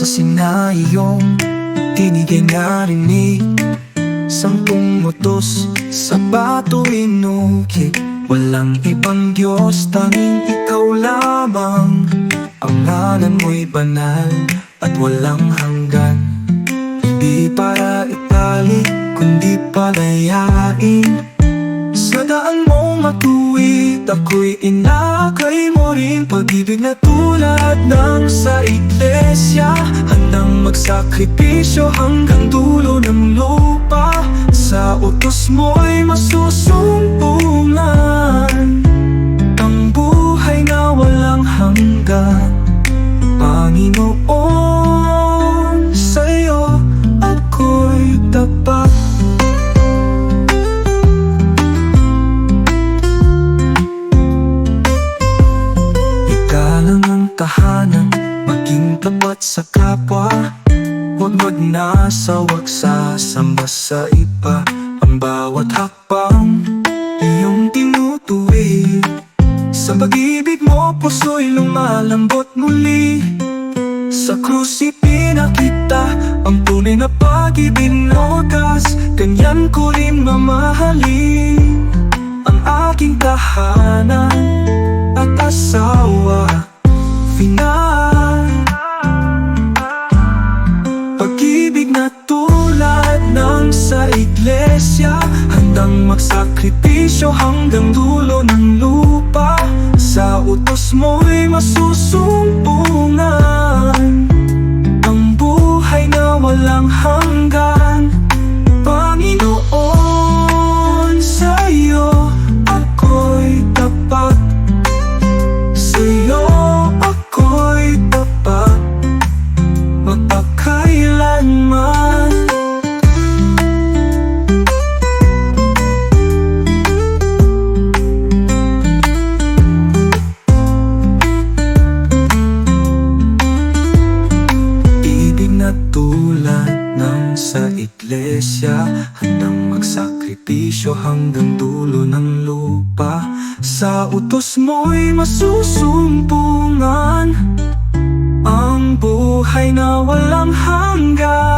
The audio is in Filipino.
sa sinayong tinig ay narinig. Sampung utos sa bato inukit. Walang ibang Diyos, tanging ikaw lamang. Ang ngalan mo'y banal at walang hanggan. Di para itali, kundi palayain. Sa daan mong matuwid, ako'y inakay mo rin. Pag-ibig na tulad ng sa iglesia, handang magsakripisyo hanggang dulo ng lupa. Sa utos mo'y masusumpungan ang buhay na walang hanggan. Panginoon, sa'yo ako'y tapat. Igalang ang tahanan, maging tapat sa kapwa. Huwag magnasawag sa samba sa iba. Ang bawat hakbang iyong tinutuwid. Sa pag-ibig mo puso'y lumalambot muli. Sa krus ipinakita ang tunay na pag-ibig na wagas. Ganyan ko rin mamahalin ang aking tahanan at asawa. Final, pag-ibig na tulad ng sa iglesia, handang magsakripisyo hanggang dulo ng lupa. Sa utos mo'y masusumpungan ang buhay na walang hanggan. Panginoon, sa'yo ako'y tapat. Sa'yo ako'y tapat magpakailanman. Tulad ng sa iglesia, handang magsakripisyo hanggang dulo ng lupa. Sa utos mo'y masusumpungan ang buhay na walang hanggan.